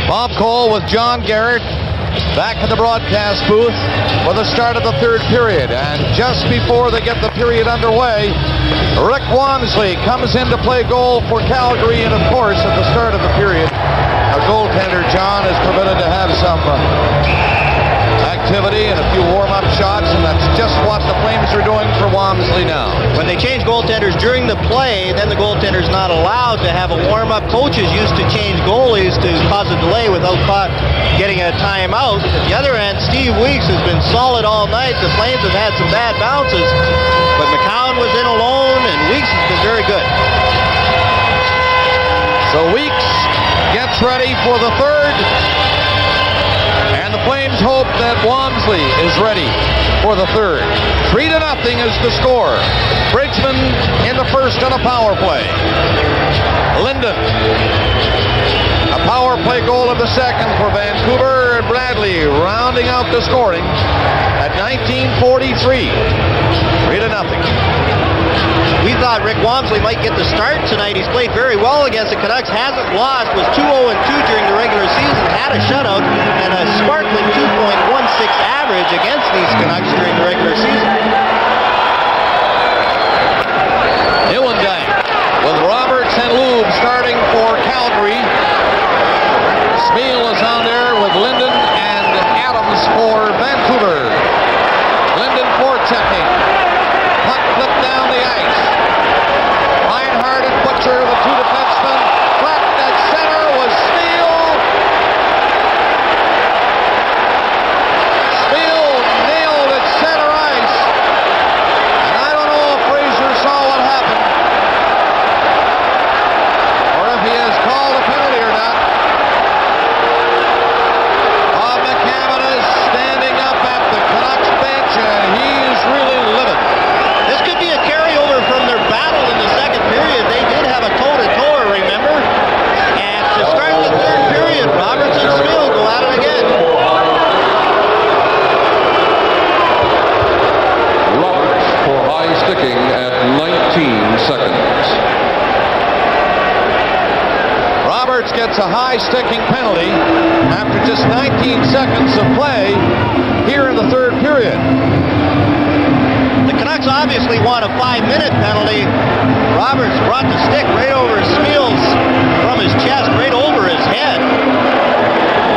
Bob Cole with John Garrett back in the broadcast booth for the start of the third period. And just before they get the period underway, Rick Wamsley comes in to play goal for Calgary. And of course, at the start of the period, our goaltender, John, is permitted to have some activity and a few warm-up shots, and that's just what the Flames are doing for Wamsley now. When they change goaltenders during the play, then the goaltender's not allowed to have a warm-up. Coaches used to change goalies to cause a delay without getting a timeout. At the other end, Steve Weeks has been solid all night. The Flames have had some bad bounces, but McCown was in alone, and Weeks has been very good. So Weeks gets ready for the third. And the Flames hope that Wamsley is ready for the third. 3-0 is the score. Bridgman in the first on a power play. Linden. A power play goal of the second for Vancouver, and Bradley rounding out the scoring at 19:43. 3-0. We thought Rick Wamsley might get the start tonight. He's played very well against the Canucks, hasn't lost, was 2-0-2 during the regular season, had a shutout, and a sparkling 2.16 average against these Canucks during the regular season. Newendijk with Roberts and Lube starting for Calgary. Smeel is on there with Linden and Adams for Vancouver. Linden forechecking. Puck flipped down the ice. Reinhardt and Butcher, the two defensemen. Flattened at center was Smeel. Smeel nailed at center ice. And I don't know if Fraser saw what happened, or if he has called a penalty or not. Bob McCammon is standing up at the Canucks bench, and he's really livid. This could be a carryover from their battle in the second period. They did have a toe-to-toe, remember? And to start the third period, Roberts and Smeel go at it again. Roberts for high sticking at 19 seconds. Roberts gets a high sticking penalty after just 19 seconds of play here in the third period. The Canucks obviously want a 5-minute penalty. Roberts brought the stick right over Smeel's, from his chest, right over his head.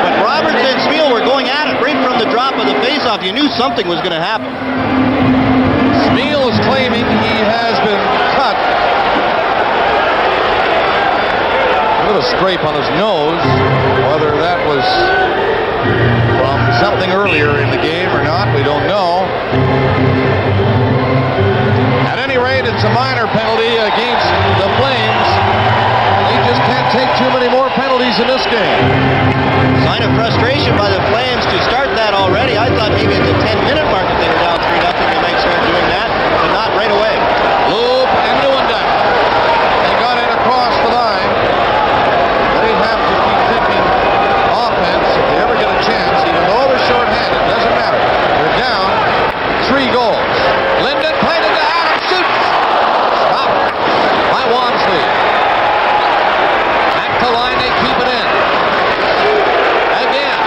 But Roberts and Smeel were going at it right from the drop of the faceoff. You knew something was going to happen. Smeel is claiming he has been cut. A little scrape on his nose. Whether that was from something earlier in the game or not, we don't know. At any rate, it's a minor penalty against the Flames. They just can't take too many more penalties in this game. Sign of frustration by the Flames to start that already. I thought maybe at the 10-minute mark if they were down 3-0, they might start doing that, but not right away. Lube and Newendijk. They got it across the line. They'd have to keep thinking offense if they ever get a chance, even though they're shorthanded. Doesn't matter. They're down 3 goals. Linden played into Adams, shoots. Stopped by Wamsley. Back to line, they keep it in. Again,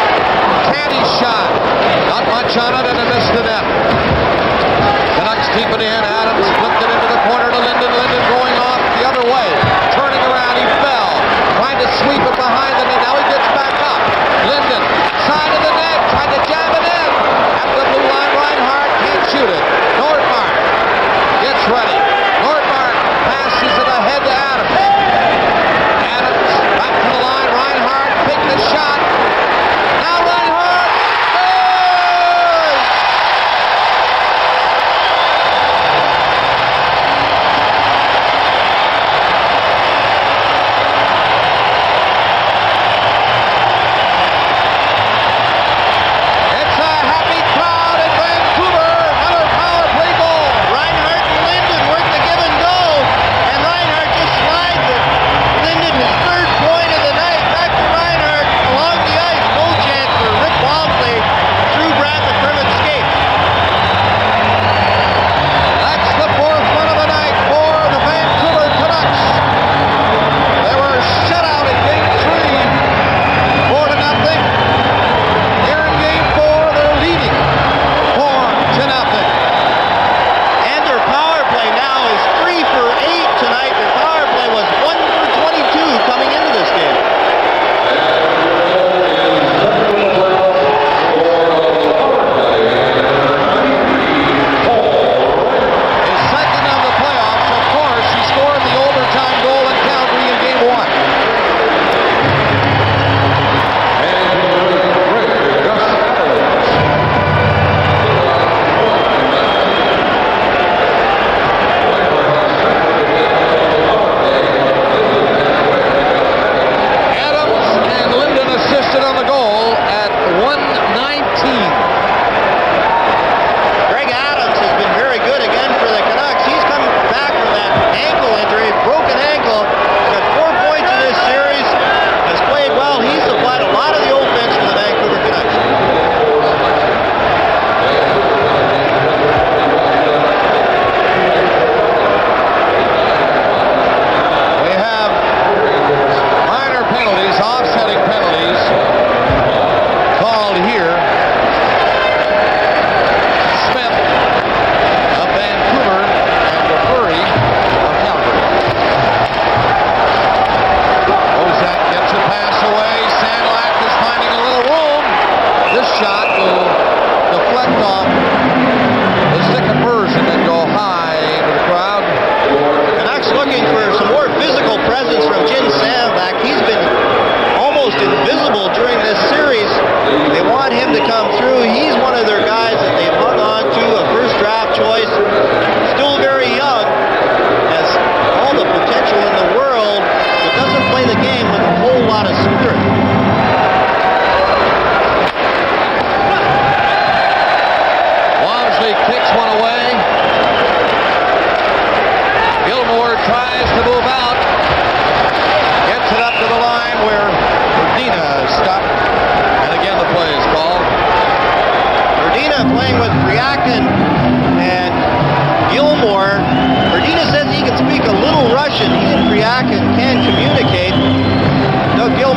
Caddy shot. Not much on it, and it missed the net. Canucks keep it in. Adams flipped it into the corner to Linden. Linden going off the other way. Turning around, he fell. Trying to sweep it behind the net. Now he gets back up. Linden, side of the net, trying to jam it in. At the blue line, Reinhardt can't shoot it. Nordmark gets ready. Nordmark passes it ahead to Adams. Adams back to the line. Reinhardt picked the shot. Now Reinhardt scores!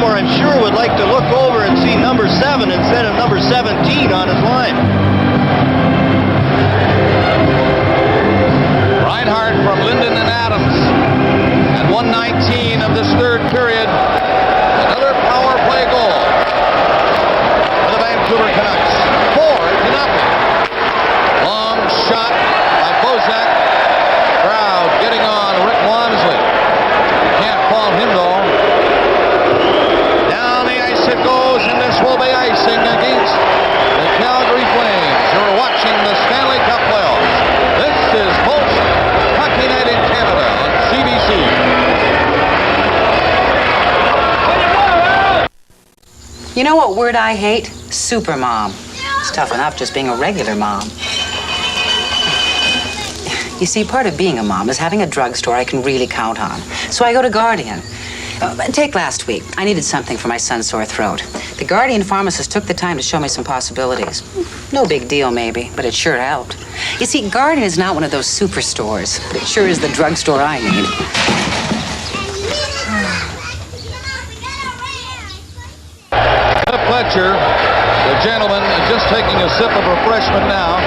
score, I'm sure, would like to look over and see number 7 instead of number 17 on his line. Reinhardt from Linden and Adams at 1:19 of this third period. Another power play goal for the Vancouver Canucks. 4-0. Long shot by Bozak. Crowd getting on Rick Walmsley. Can't fault him though. Down the ice it goes, and this will be icing against the Calgary Flames. You're watching the Stanley Cup playoffs. This is Pulse Hockey Night in Canada on CBC. You know what word I hate? Supermom. It's tough enough just being a regular mom. You see, part of being a mom is having a drugstore I can really count on. So I go to Guardian. Take last week. I needed something for my son's sore throat. The Guardian pharmacist took the time to show me some possibilities. No big deal, maybe, but it sure helped. You see, Guardian is not one of those superstores, but it sure is the drugstore I need. Fletcher, the gentleman, just taking a sip of refreshment now.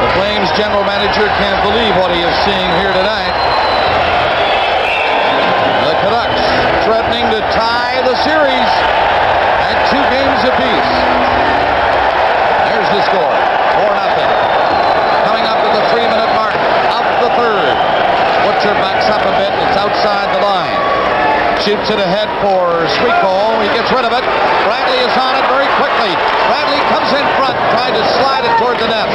The Flames general manager can't believe what he is seeing here tonight. The Canucks threatening to tie the series at 2 games apiece. There's the score, 4-0. Coming up to the 3-minute mark of the third. Butcher backs up a bit, it's outside the line. Shoots it ahead for Sweetcall. He gets rid of it. Bradley is on it very quickly. Bradley comes in front, trying to slide it toward the net.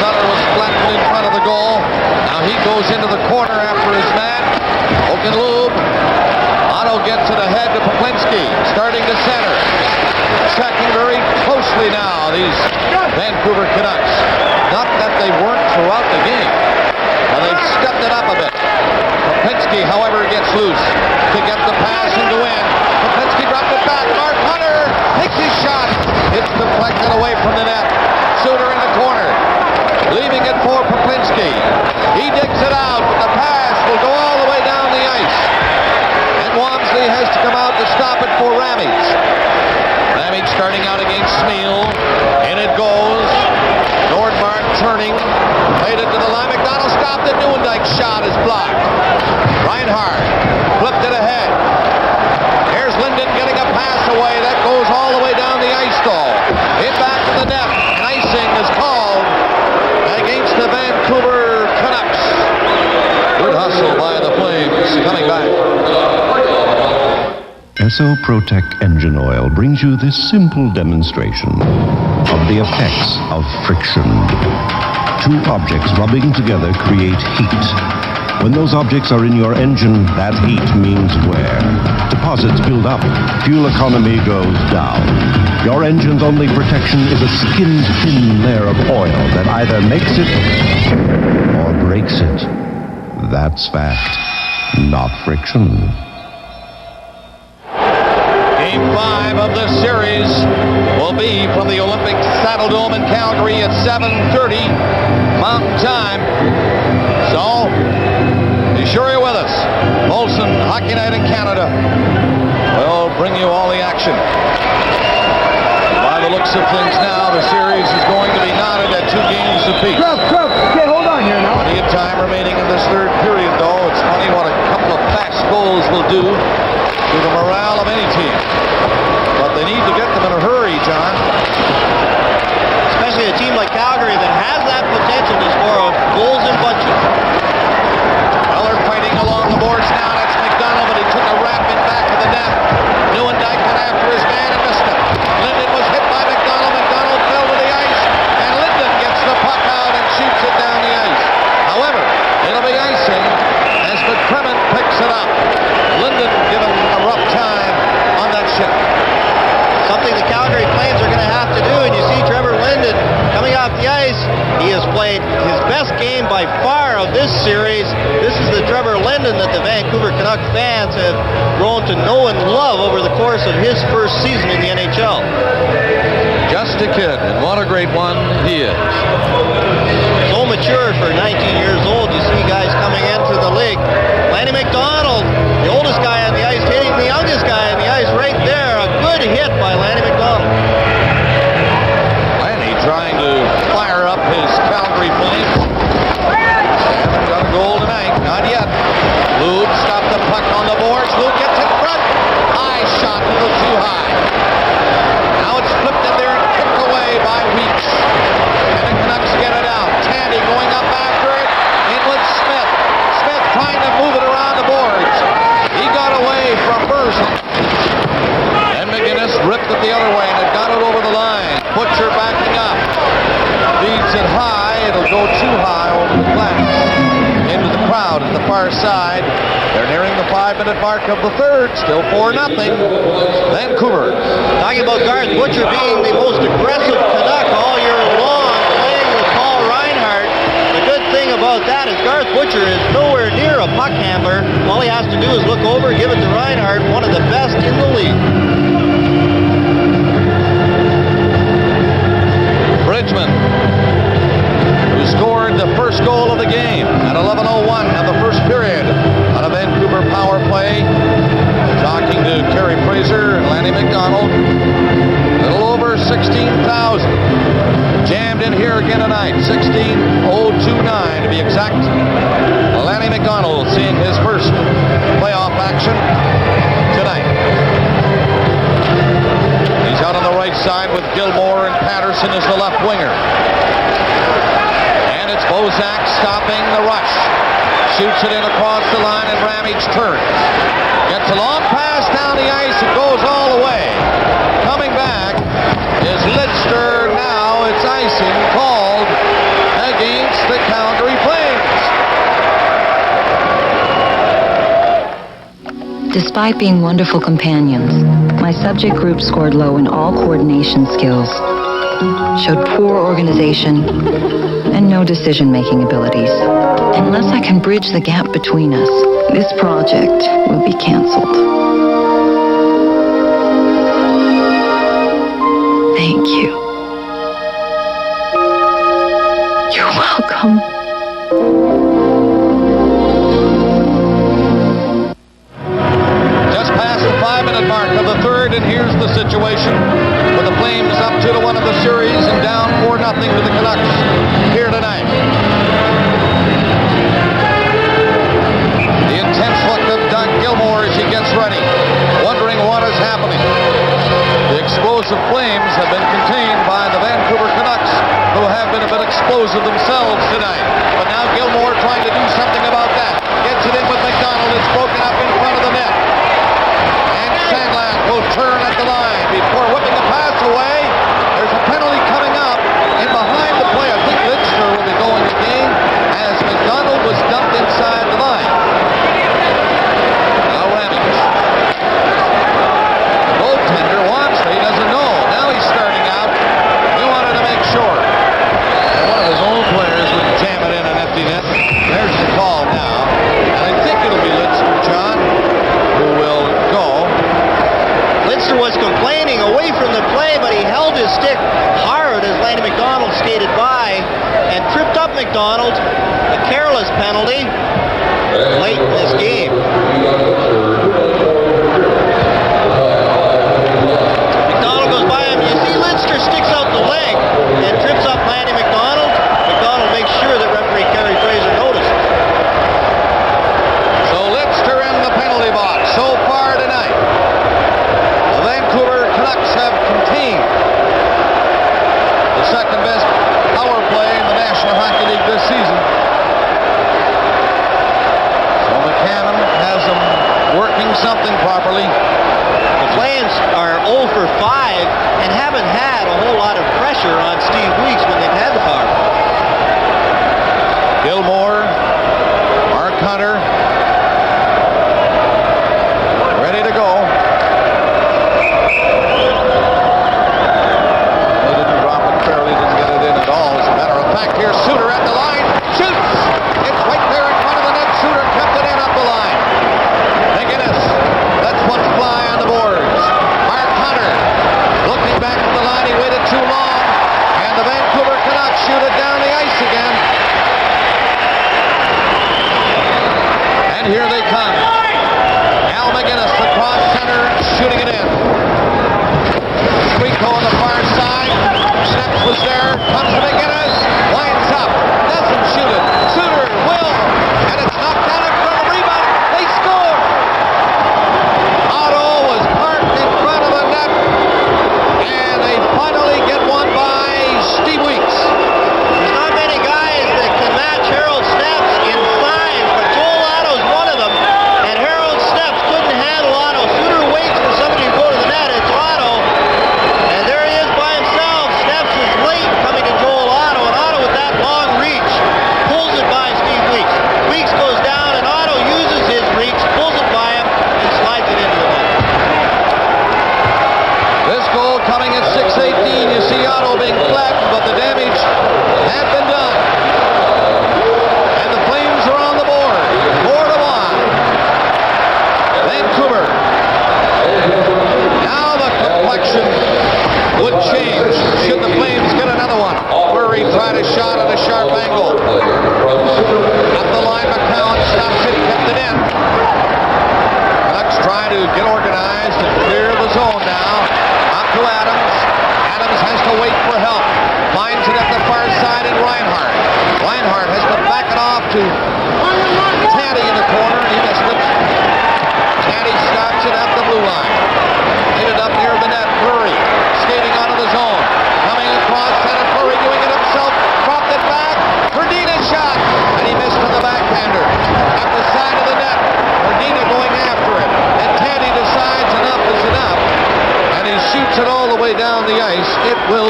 Sutter was flattened in front of the goal. Now he goes into the corner after his man. Okenlube. Otto gets it ahead to Poplinski. Starting to center. Checking very closely now, these Vancouver Canucks. Not that they weren't throughout the game. They've stepped it up a bit. Poplinski, however, gets loose to get the pass and to win. Poplinski dropped it back. Mark Hunter takes his shot. It's deflected away from the net. Suter in the corner. Leaving it for Poplinski. He digs it out, but the pass will go all the way down the ice. And Walmsley has to come out to stop it for Ramage. Ramage starting out against Smeal. In it goes. Nordmark turning. Played it to the line. McDonald stopped it. Nieuwendyke's shot is blocked. Reinhardt flipped it ahead. Here's Linden getting a pass away. That goes all the way down the ice stall. Hit back to the net. And icing is called against the Vancouver Canucks. Good hustle by the Flames. Coming back. Esso Protec engine oil brings you this simple demonstration of the effects of friction. 2 objects rubbing together create heat. When those objects are in your engine, that heat means wear. Deposits build up, fuel economy goes down. Your engine's only protection is a skin-thin layer of oil that either makes it or breaks it. That's fact, not friction. Game 5 of this series will be from the Olympic Saddledome in Calgary at 7:30 Mountain Time. So, be sure you're with us. Molson Hockey Night in Canada will bring you all the action. By the looks of things now, the series is going to be knotted at 2 games apiece. Okay, hold on here now. Plenty of time remaining in this third period, though. It's funny what a couple of fast goals will do to the morale of any team. But they need to get them in a hurry, John. Especially a team like Calgary that has that potential to score goals in bunches. Well, they're fighting along the boards now. That's McDonald, but he took a rap in back of the net. Nieuwendyke went after his man and missed it. Linden was hit by McDonald. McDonald fell to the ice, and Linden gets the puck out and shoots it down the ice. However, it'll be icing as McCrimmon picks it up. Linden given a rough time on that shot. Something the Calgary Flames are going to have to do, and you see Trevor Linden coming off the ice. He has played his best game by far of this series. This is the Trevor Linden that the Vancouver Canucks fans have grown to know and love over the course of his first season in the NHL. Just a kid, and what a great one he is. So mature for 19 years old. You see guys coming into the league. Lanny McDonald, the oldest guy on the ice, hitting the youngest guy at the far side. They're nearing the 5-minute mark of the third. Still 4-0. Vancouver. Talking about Garth Butcher being the most aggressive Canuck all year long, playing with Paul Reinhart. The good thing about that is Garth Butcher is nowhere near a puck handler. All he has to do is look over, give it to Reinhart, one of the best in the league. Bridgman, who scored the first goal of the game at 11:01 of the first period on a Vancouver power play. Talking to Terry Fraser and Lanny McDonald. A little over 16,000. Jammed in here again tonight. 16,029 to be exact. Lanny McDonald seeing his first playoff action tonight. He's out on the right side with Gilmore and Patterson as the left winger. And it's Bozak stopping the rush. Shoots it in across the line and Ramage turns. Gets a long pass down the ice. It goes all the way. Coming back is Lidster. Now it's icing called against the Calgary Flames. Despite being wonderful companions, my subject group scored low in all coordination skills, showed poor organization, and no decision-making abilities. Unless I can bridge the gap between us, this project will be canceled. Thank you. You're welcome. Just past the 5-minute mark of the third, and here's the situation. With the Flames up 2-1 in the series and down 4-0 to the Canucks here tonight. The intense look of Doug Gilmore as he gets ready, wondering what is happening. The explosive Flames have been contained by the Vancouver Canucks, who have been a bit explosive themselves tonight. But now Gilmore trying to do something about that. Gets it in with McDonald. It's broken up in front of the net. And Sandlak will turn at the line before whipping the pass away. There's a penalty coming up in behind the play. I think Lidster will be going again as McDonald was dumped inside the line. Now Ramage. The goaltender wants it. He doesn't know. Now he's starting out. He wanted to make sure that one of his own players would jam it in an empty net. There's the call now. And I think it'll be Lidster, John, who will go. Lidster was complaining away from the play, but he held his stick hard as Lanny McDonald skated by and tripped up McDonald. A careless penalty late in this game. McDonald goes by him. You see Lidster sticks out the leg and trips up Lanny McDonald. McDonald makes sure that referee Kerry Fraser notices. So Lidster in the penalty box so far tonight. The Vancouver Canucks have contained the second best power play in the National Hockey League this season. So McCannon has them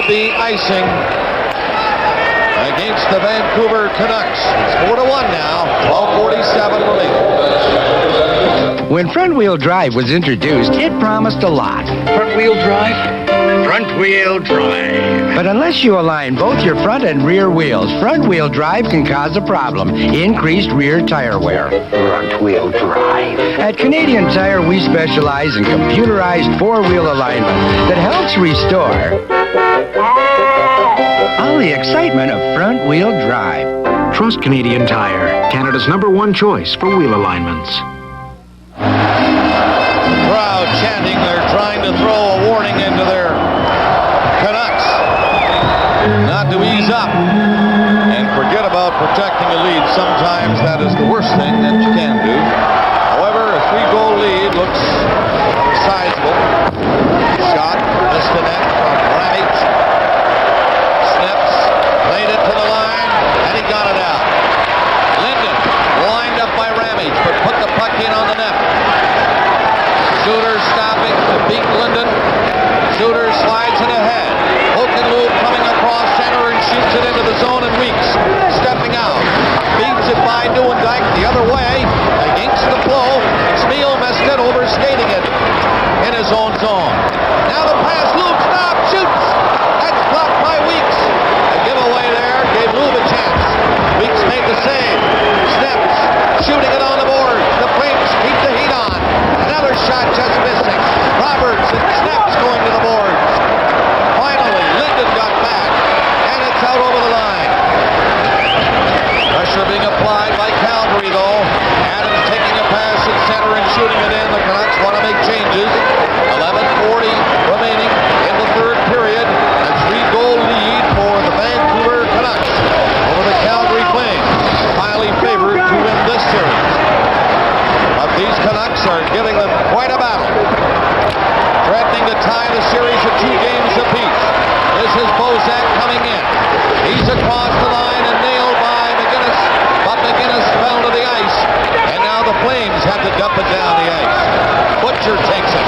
will be icing against the Vancouver Canucks. It's 4-1 now, 12:47 remaining. When front-wheel drive was introduced, it promised a lot. Front-wheel drive? Front-wheel drive. But unless you align both your front and rear wheels, front-wheel drive can cause a problem: increased rear tire wear. Front-wheel drive. At Canadian Tire, we specialize in computerized four-wheel alignment that helps restore all the excitement of front-wheel drive. Trust Canadian Tire, Canada's #1 choice for wheel alignments. Crowd chanting. They're trying to throw a warning into their Canucks not to ease up and forget about protecting a lead. Sometimes that is the worst thing that you can do. However, a 3-goal lead looks sizable. Shot, missed the net from Ramage. Snips, played it to the line, and he got it out. Linden lined up by Ramage, but put the puck in on the net. Shooter stopping to beat Linden. Shooter slides it ahead. Oakenloop coming across center and shoots it into the zone, and Weeks stepping out. Beats it by Newendijk the other way against the flow. Steele missed it, overskating it in his own zone. Now the pass, Loop, stop, shoots. That's blocked by Weeks. A giveaway there gave Loop a chance. Weeks made the save. Steps, shooting it on the board. The Flames keep the heat on. Another shot just missing. Roberts and Snaps going to the boards. Finally, Linden got back, and it's out over the line. Pressure being applied by Calgary, though. Adams taking a pass at center and shooting it in. The Canucks want to make changes. 11:40 remaining in the third period. A 3-goal lead for the Vancouver Canucks over the Calgary Flames. Highly favored to win this series. But these Canucks are giving them quite a battle. Threatening to tie the series at 2 games apiece. This is Bozak coming in. He's across the line and nailed by McGinnis. But McGinnis fell to the ice. And now the Flames have to dump it down the ice. Butcher takes it.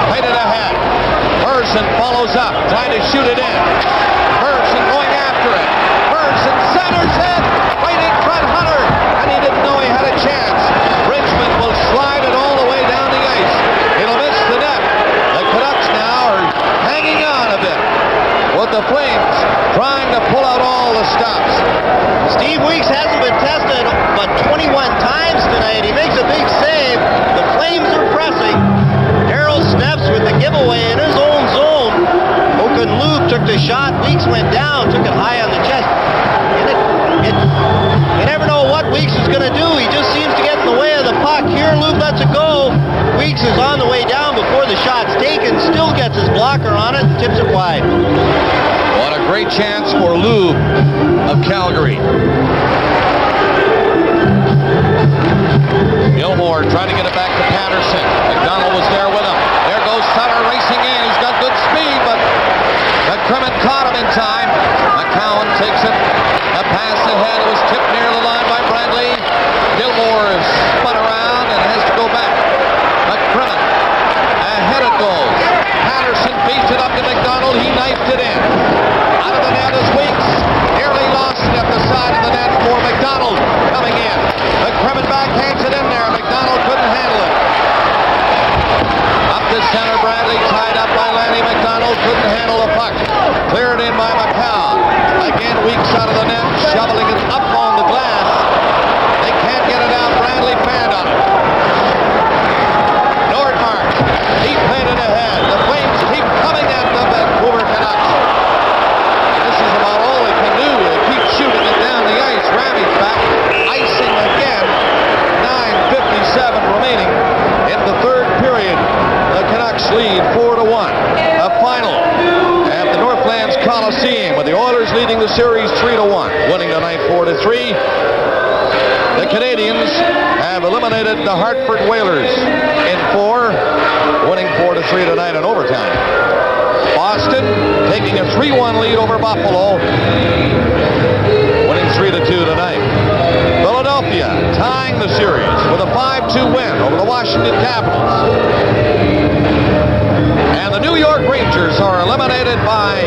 Played it ahead. Person follows up, trying to shoot it in. Person going after it. Person centers it. Right in front, Hunter. And he didn't know he had a chance. Richmond will slide it all the way down the ice. It'll miss the net. The Canucks now are hanging on a bit, with the Flames trying to pull out all the stops. Steve Weeks hasn't been tested but 21 times tonight. He makes a big save. The Flames are pressing. Harold Snaps with the giveaway in his own zone. Oakenloop took the shot. Weeks went down, took it high on the chest. You never know what Weeks is going to do. He just seems to get in the way of the puck. Here, Loop lets it go. Weeks is on the way down before the shot's taken. Still gets his blocker on it and tips it wide. What a great chance for Lube of Calgary. Gilmore trying to get it back to Patterson. McDonald was there with him. There goes Sutter racing in. He's got good speed, but McCrimmon caught him in time. McCowan takes it. A pass ahead. It was tipped near the line by Bradley. Gilmore is spun around and has to go back. McCrimmon. Ahead it goes. Patterson beats it up to McDonald. He knifed it in. Out of the net is Weeks. Nearly lost it at the side of the net for McDonald coming in. McCrimmon backhands it in there. McDonald couldn't handle it. Up to center, Bradley tied up by Lanny McDonald. Couldn't handle the puck. Cleared in by McCown. Again, Weeks out of the net, shoveling it up on the glass. They can't get it out. Bradley fanned on it. Nordmark, he played it ahead. The Flames keep coming at the Vancouver Canucks. This is about all they can do. They keep shooting it down the ice. Ramage back, icing again. 9:57 remaining in the third period. The Canucks lead 4-1. A final at the Northlands Coliseum, with the Oilers leading the series 3-1, winning tonight 4-3. The Canadians have eliminated the Hartford Whalers in 4, winning 4-3 tonight in overtime. Boston taking a 3-1 lead over Buffalo, winning 3-2 tonight. Philadelphia tying the series with a 5-2 win over the Washington Capitals. And the New York Rangers are eliminated by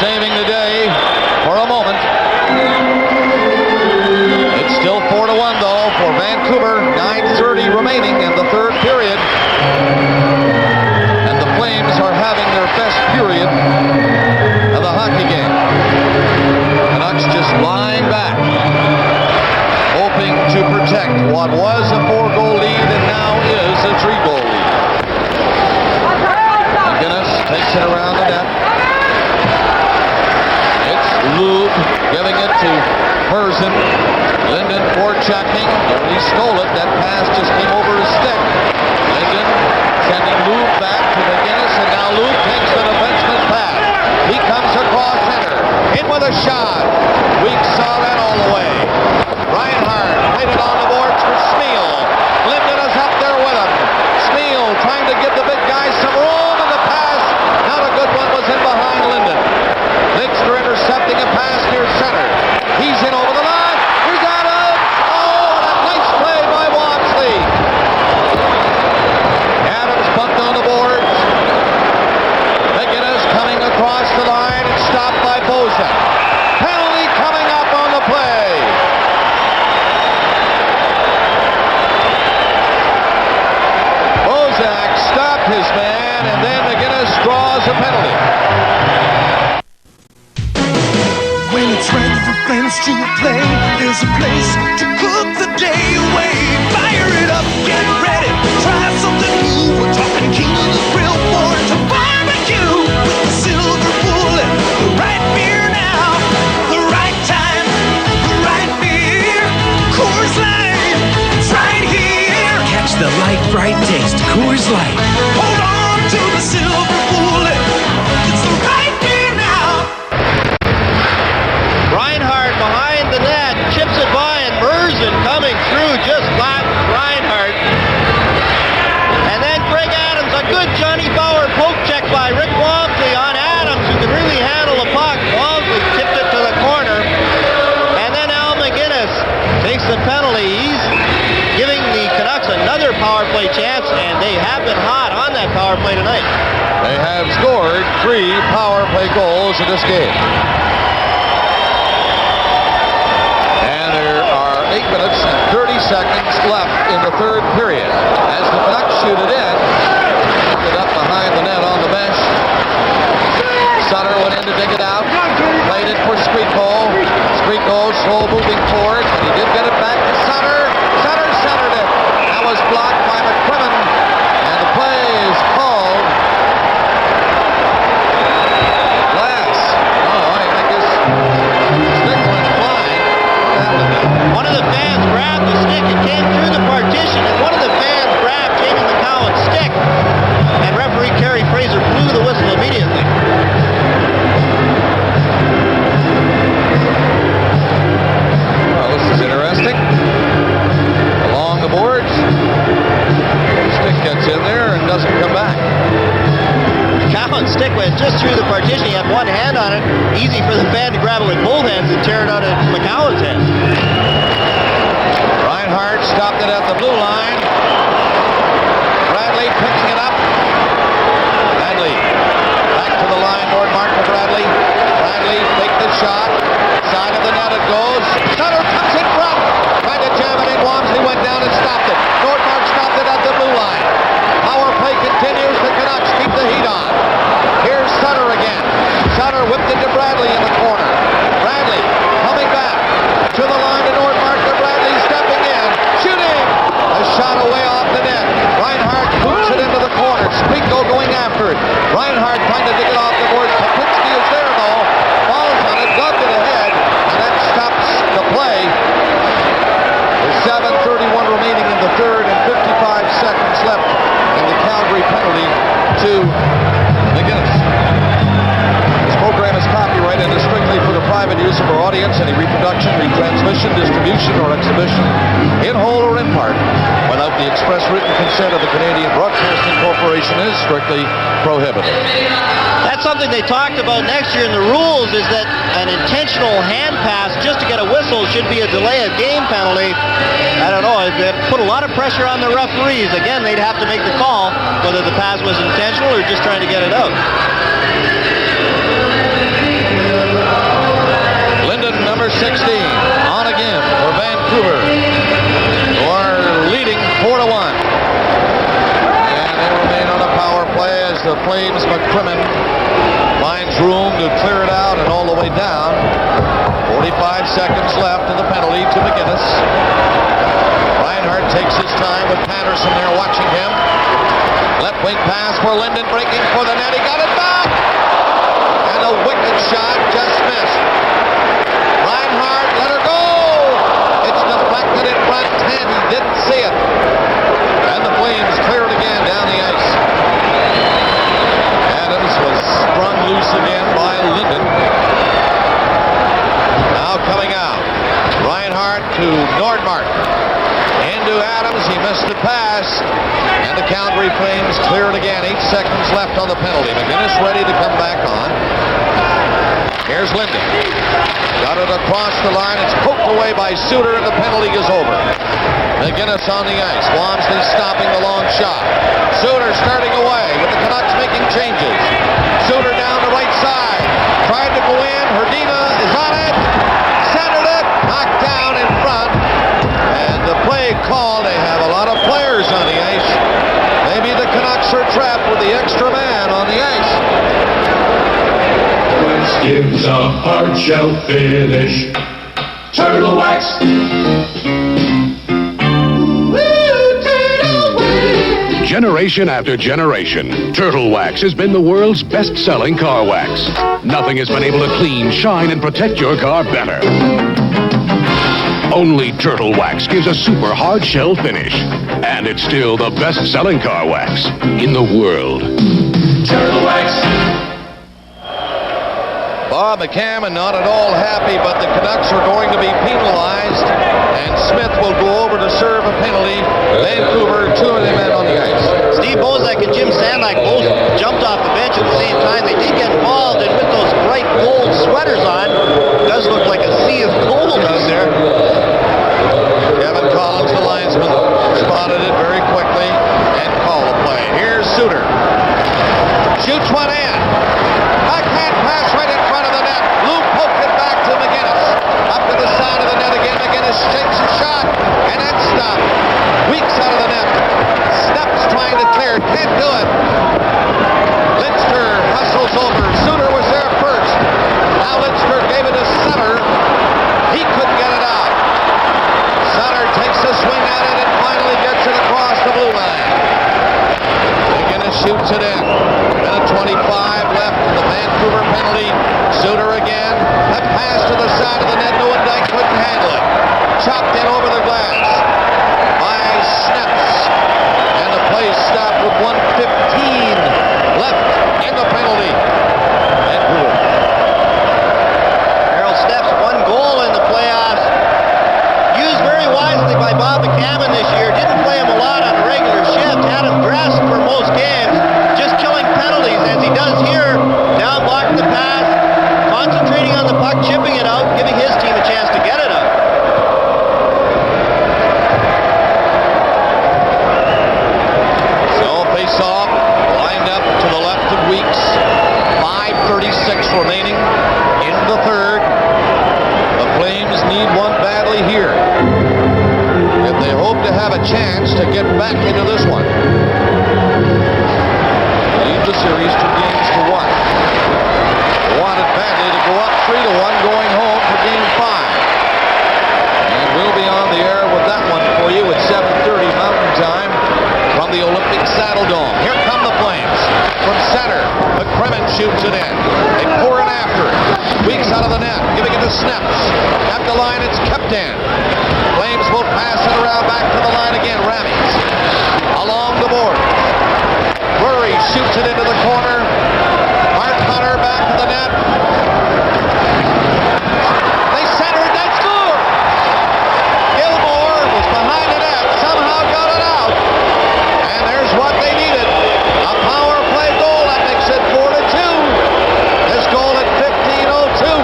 saving the day for a moment. It's still 4-1 though for Vancouver. 9:30 remaining in the third period. And the Flames are having their best period of the hockey game. Canucks just lying back, hoping to protect what was a 4-goal lead and now is a 3-goal lead. McGinnis takes it around the net. It's Lube giving it to Merzen. Linden forechecking. He stole it. That pass just came over his stick. Linden sending Lube back to McGinnis, and now Lube takes the defenseman's pass. He comes across center. In with a shot. Weeks saw that all the way. Reinhardt played it on the boards for Smeel. Linden is up there with him. Smeel trying to give the big guy some room, and the pass, not a good one, was in behind Linden. Lidster intercepting a pass near center. He's in over the line. Here's Adams. Oh, and a nice play by Walmsley. Adams bumped on the boards. McGinnis coming across the line and stopped by Bozak. Penalty coming up on the play. Bozak stopped his man, and then McGinnis draws a penalty. When it's ready for friends to play, there's a place to cook the day away. Fire it up, get ready, try something new. We're talking King of the Grill for to barbecue with the silver bullet, the right beer now, the right time, the right beer. Coors Light, it's right here. Catch the light, bright taste, Coors Light. Hold on to the silver bullet. It's the right beer now. Reinhardt behind the net, chips it by, and Merzen coming through just flattens Reinhardt. And then Greg Adams, a good Johnny Bauer poke check by Rick Walmsley on Adams, who can really handle the puck. Walmsley tipped it to the corner. And then Al McGinnis takes the penalty. He's giving the Canucks another power play chance, and they have been hot on that power play tonight. They have scored 3 power play goals in this game. And there are 8 minutes and 30 seconds left in the third period. As the Canucks shoot it in, it up behind the net on the bench. Sutter went in to dig it out. Played it for Skriko. Skriko slow moving forward, and he did get it back to Sutter. Sutter centered it. That was blocked by McCrimmon, and the play is called. Glass. Oh, I guess stick went flying. What happened there? One of the fans grabbed the stick and came through the partition, and one of the fans grabbed Jamie McCowan's stick, and referee Kerry Fraser blew the whistle immediately. Well, this is interesting. Along the boards. The stick gets in there and doesn't come back. McCowan's stick went just through the partition. He had one hand on it. Easy for the fan to grab it with both hands and tear it out of McCowan's hand. Reinhardt stopped it at the blue line. Bradley picking it up. Bradley back to the line. Nordmark to Bradley. Bradley take the shot. Side of the net it goes. Sutter comes in front. Trying to jam it in. Walmsley went down and stopped it. Nordmark stopped it at the blue line. Power play continues. The Canucks keep the heat on. Here's Sutter again. Sutter whipped it to Bradley in the corner. Bradley coming back to the line to Nordmark. To Bradley stepping in. Shooting. A shot away off the net. Reinhardt boots it into the corner. Skriko going after it. Reinhardt trying to dig it off the boards. Kapinski is there though. Falls on it. Gloved it ahead. And that stops the play. There's 7:31 remaining in the third and 55 seconds left in the Calgary penalty to McGinnis. This program is copyrighted and is strictly for the private use of our audience. Any reproduction, retransmission, distribution, or exhibition, in whole or in part, without the express written consent of the Canadian Broadcasting Corporation, is strictly prohibited. That's something they talked about next year in the rules, is that an intentional hand pass just to get a whistle should be a delay of game penalty. I don't know, it put a lot of pressure on the referees. Again, they'd have to make the call whether the pass was intentional or just trying to get it out. room to clear it out and all the way down. 45 seconds left of the penalty to McGinnis. Reinhardt takes his time with Patterson there watching him. Left wing pass for Linden, breaking for the net. He got it back! And a wicked shot just missed. Reinhardt let her go! It's deflected in front. Tandy didn't see it. And the Flames clear it again down the ice. Adams was sprung loose again by Linden. Now coming out. Reinhardt to Nordmark. Into Adams. He missed the pass. And the Calgary Flames clear it again. 8 seconds left on the penalty. McGinnis ready to come back on. Here's Linden. Got it across the line. It's poked away by Suter, and the penalty is over. McGinnis on the ice. Wamsley stopping the long shot. Suter starting away with the Canucks making changes. Suter down the right side. Tried to go in. Hrdina is on it. Centered it. Knocked down in front. And the play call. They have a lot of players on the ice. Maybe the Canucks are trapped with the extra man on the ice. Gives a hard shell finish. Turtle wax. Generation after generation, Turtle Wax has been the world's best-selling car wax. Nothing has been able to clean, shine, and protect your car better. Only Turtle Wax gives a super hard shell finish. And it's still the best-selling car wax in the world. Turtle Wax. Bob McCammon not at all happy, but the Canucks are going to be penalized, and Smith will go over to serve a penalty. Vancouver, 2 of the men on the ice. Steve Bozak and Jim Sandlak both jumped off the bench at the same time. They did get involved, and with those bright gold sweaters on, it does look like a sea of gold out there. Kevin Collins, the linesman, spotted it very quickly and called the play. Here's Suter. Shoots one in. Backhand pass right in front of the net. Lou poked it back to McGinnis. Up to the side of the net again. McGinnis shakes a shot, and that's stopped. Weeks out of the net. Snap's trying to clear. Can't do it. Lindster hustles over. Suter was there first. Now Lindster gave it to Sutter. He couldn't get it out. Sutter takes a swing at it and finally gets it across the blue line. McGinnis shoots it in. Minute 25 left in the Vancouver penalty. Suter again. That pass to the side of the net. Nieuwendyk couldn't handle it. Chopped in over the glass by Schneps. And the play stopped with 1:15 left in the penalty. Vancouver. Harold Schneps, 1 goal in the playoffs. Used very wisely by Bob McCammon this year. Didn't play him a lot on a regular shift. Had him dressed for most games. Just killing penalties as he does here. Down blocking the pass. Concentrating on the puck, chipping it out, giving his team a chance to get it out. So face-off lined up to the left of Weeks. 5:36 remaining in the third. The Flames need one badly here if they hope to have a chance to get back into this one. Lead the series 2 games to 1. Wanted badly to go up 3-1 going home for Game 5. And we'll be on the air with that one for you at 7:30 Mountain Time from the Olympic Saddle Dome. Here come the Flames from center. McCrimmon shoots it in. They pour it after it. Weeks out of the net, giving it to Snaps. At the line, it's kept in. Flames will pass it around back to the line again. Rammies along the board. Murray shoots it into the corner. Mark Hunter back to the net. They centered, they scored! Gilmore was behind the net, somehow got it out. And there's what they needed. A power play goal that makes it 4-2. This goal at 15:02.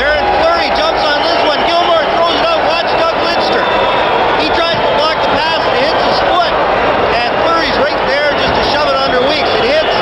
Darren Fleury jumps on this one. Gilmore throws it out. Watch Doug Lindster. He tries to block the pass and it hits his foot. And Fleury's right there just to shove it under Weeks. It hits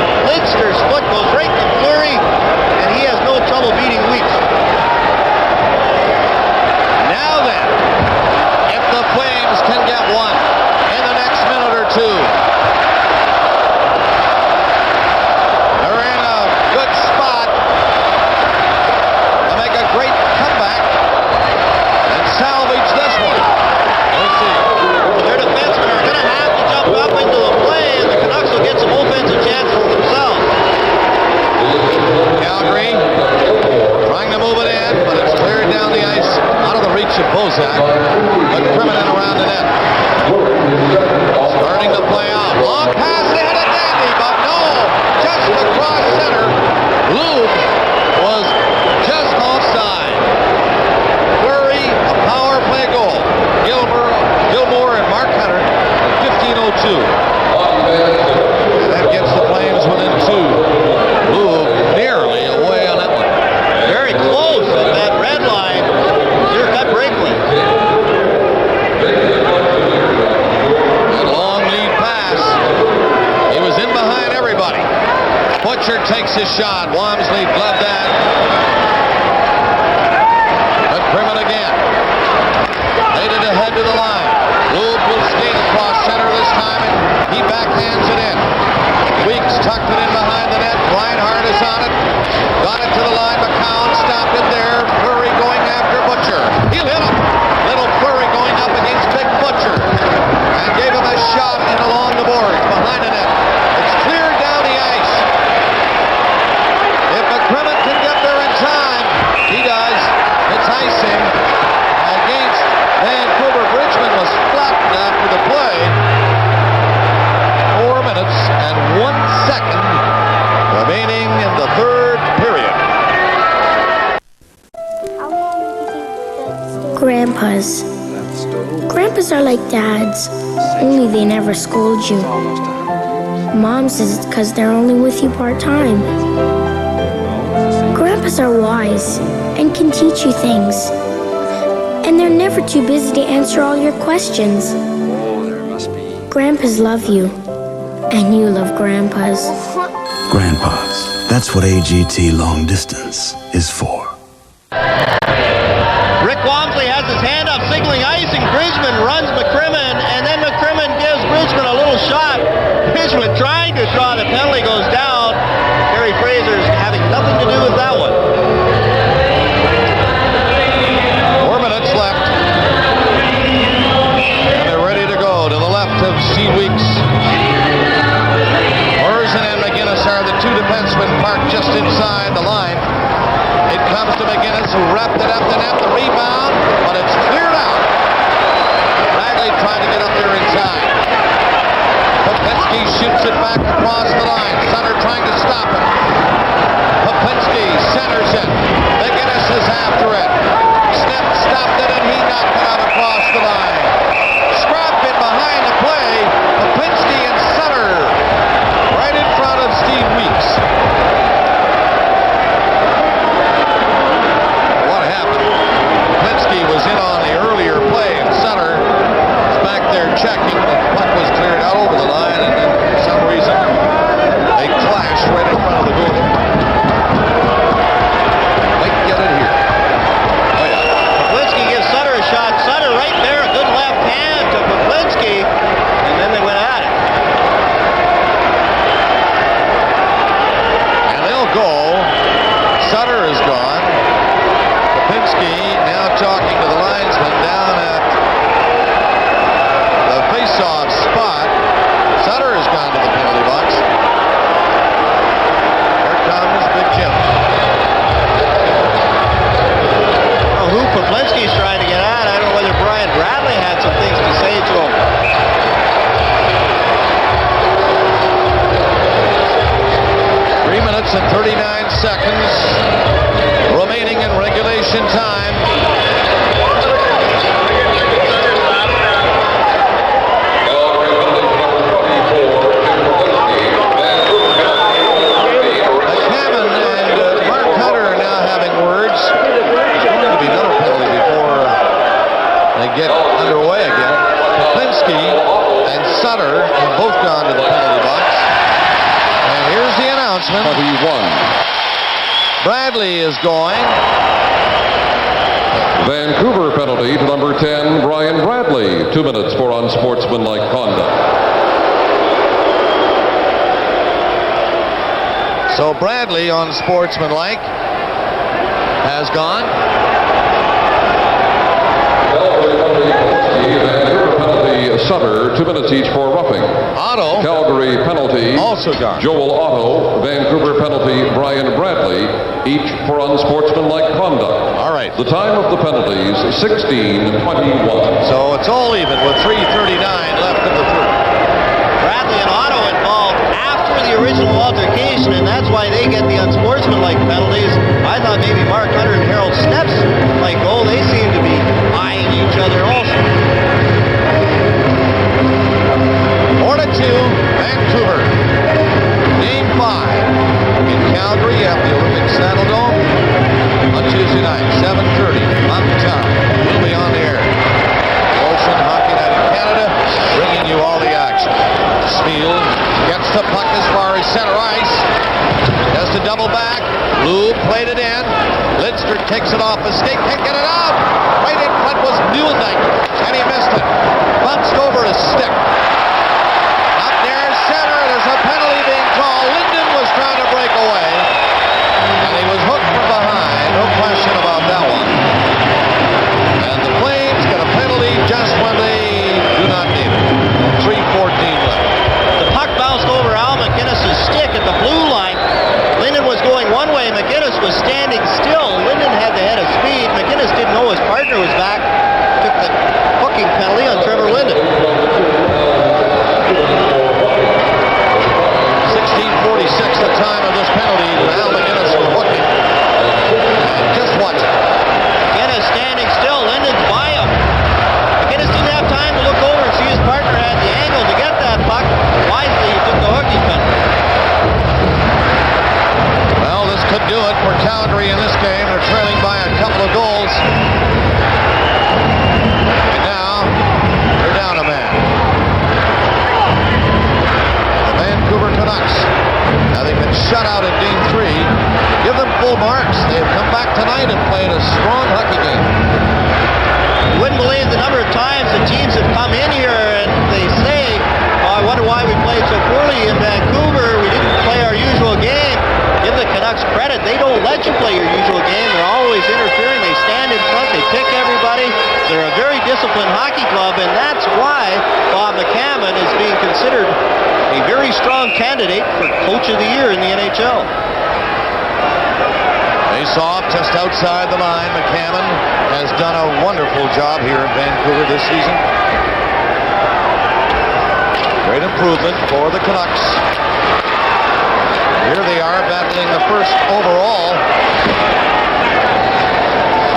Out of the reach of Bozak. McCrimmon around the net. Starting to play out. Long pass ahead of Dandy, but no. Just across center. Lube was just offside. Fleury, a power play goal. Gilmore and Mark Hunter at 15:02. That gets the Flames within 2. Lube nearly away on that one. Very close at that red line. Clear-cut breakaway. That long lead pass. He was in behind everybody. Butcher takes his shot. Walmsley gloved that. McCrimmon again. Laid it ahead to the line. Lube will skate across center this time, and he backhands it in. Weeks tucked it in behind the net. Reinhardt is on it. Got it to the line. McCown stopped it there. Fleury going after Butcher. He'll hit him. Little Fleury going up against Big Butcher. And gave him a shot in along the boards behind the net. It's cleared down the ice. If McCrimmon can get there in time, he does. It's icing against Vancouver. Bridgman was flattened after the play. 4 minutes and 1 second remaining in the third period. Grandpas. Grandpas are like dads, only they never scold you. Mom says it's because they're only with you part-time. Grandpas are wise and can teach you things. And they're never too busy to answer all your questions. Grandpas love you, and you love grandpas. Grandpas. That's what AGT long distance is for. Rick Walmsley has his hand up signaling icing. Bridgman runs McCrimmon, and then McCrimmon gives Bridgman a little shot. Bridgman trying to draw the penalty goes down. Terry Fraser's having nothing to do with that one. 4 minutes left. And they're ready to go to the left of C. Weeks. Orson and McGinnis are the two defensemen parked just inside the line. It comes to McGinnis, who wrapped it up the net, the rebound, but it's cleared out. Bradley trying to get up there in time. Popinski shoots it back across the line. Sutter trying to stop it. Popinski centers it. McGinnis is after it. Snip stopped it, and he knocked it out across the line. Scrap in behind the play. Popinski and Sutter right in front of Steve Weeks. What happened? Popinski was in on the earlier play, and Sutter was back there checking. The puck was cleared out over the line, and then for some reason they clashed right in front of the goal. Might get it here. Oh yeah. Popinski gives Sutter a shot. Sutter right there, a good left hand to Popinski, and then they went at it. And they'll go. Sutter is gone. Popinski now talking to the linesman down at the face-off spot. Sutter has gone to the penalty box. Here comes Big Jim. Well, who Popinski's trying to get at, I don't know whether Brian Bradley had some things to say to him. Three minutes and 39 seconds remaining in regulation time. McCammon and Mark Hunter are now having words. There's going to be another penalty before they get underway again. Popinski and Sutter have both gone to the penalty box. And here's the announcement. 21. Bradley is going. Vancouver penalty to number 10, Brian Bradley. 2 minutes for unsportsmanlike conduct. So Bradley on sportsmanlike has gone. Vancouver penalty, Sutter, 2 minutes each for roughing. Otto. Calgary penalty. Also gone. Joel Otto. Vancouver penalty, Brian Bradley, each for unsportsmanlike conduct. All right. The time of the penalties, 16:21. So it's all even with 3:39 left in the third. Bradley and Otto involved after the original altercation, and that's why they get the unsportsmanlike penalties. I thought maybe Mark Hunter and Harold Sneps might go. They seem to be eyeing each other also. 4-2, Vancouver. Game 5 in Calgary at the Olympic Saddle Dome on Tuesday night, 7:30 Mountain Time. We'll be on the air. Ocean Hockey Night in Canada, bringing you all the action. Steele gets the puck as far as center ice. Has to double back. Lou played it in. Lidster takes it off a skate, can't get it out. Right in front was Muehlnick, and he missed it. Bounced over his stick. Up near center, there's a penalty being called. Linden was trying to break away, and he was hooked from behind. No question about that one. And the Flames get a penalty just when they do not need it. 3:14 left. The puck bounced over Al McInnes' stick at the blue line. Linden was going one way. McInnes was standing still. Linden had the head of speed. McInnes didn't know his partner was back. Took the hooking penalty on Trevor Linden. 16:46 the time of this penalty to Al McInnes for hooking. And just watch it. McInnes standing still. Linden's by him. McInnes didn't have time to look over and see his partner had the angle to get that puck. Wisely, he took the hooking penalty. Well, this could do it for Calgary in this game. They're trailing by a couple of goals. And now, they're down a man. The Vancouver Canucks, having been shut out in Game 3, give them full marks. They have come back tonight and played a strong hockey game. You wouldn't believe the number of times the teams have come in here and they say, oh, I wonder why we played so poorly in Vancouver. We didn't play our usual game. Give the Canucks credit. They don't let you play your usual game. They're always interfering. They stand in front. They pick everybody. They're a very disciplined hockey club, and that's why Bob McCammon is being considered a very strong candidate for Coach of the Year in the NHL. Face-off just outside the line. McCammon has done a wonderful job here in Vancouver this season. Great improvement for the Canucks. Here they are battling the first overall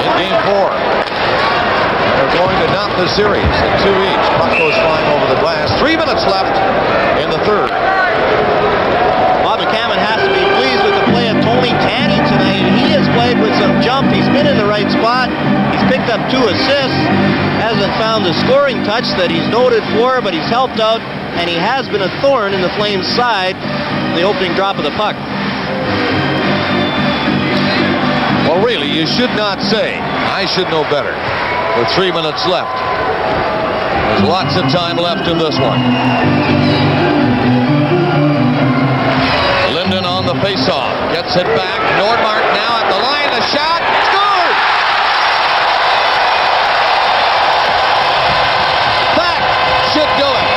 in Game 4. And they're going to knock the series at 2 each. Puck goes flying over the glass. 3 minutes left in the third. Bob McCammon has to be pleased with the play of Tony Tanny tonight. He has played with some jump. He's been in the right spot. He's picked up 2 assists. Hasn't found the scoring touch that he's noted for, but he's helped out, and he has been a thorn in the Flames' side in the opening drop of the puck. Well, really, you should not say, I should know better, with 3 minutes left. There's lots of time left in this one. Linden on the face-off, gets it back. Nordmark now at the line, the shot, scored! That should do it.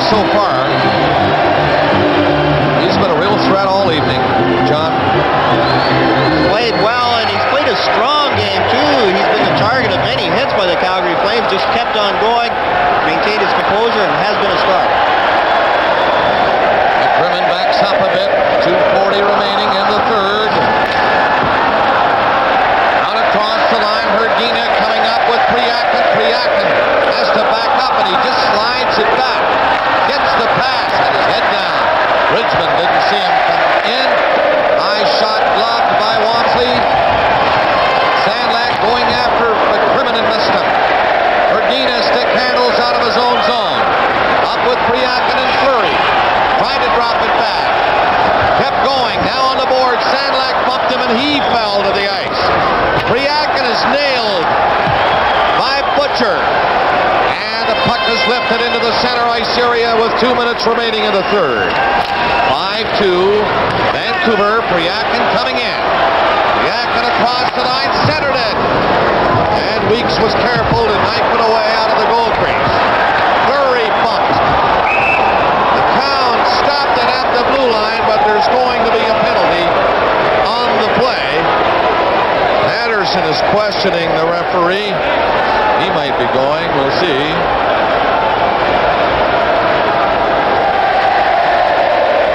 so far. He's been a real threat all evening, John. Played well, and he's played a strong game, too. He's been the target of many hits by the Calgary Flames, just kept on going, maintained his composure, and has been a star. McCrimmon backs up a bit. 2:40 remaining in the third. Out across the line, Herdina coming up with Priakin. Priakin has to back up, and he just slides it back. Gets the pass, and his head down. Bridgman didn't see him come in. High shot gloved by Walmsley. Sandlak going after McCrimmon and missed him. Herdina stick handles out of his own zone. Up with Priakin and Fleury. Tried to drop it back. Kept going. Now on the board. Sandlak bumped him and he fell to the ice. Priakin is nailed by Butcher. And the puck is lifted into the center ice area with 2 minutes remaining in the third. 5-2. Vancouver. Priakin coming in. Priakin across the line. Centered it. And Weeks was careful to knife it away out of the goal crease. Fleury bumped. The count stopped it at the blue line, but there's going to be a penalty on the play. Patterson is questioning the referee. He might be going. We'll see.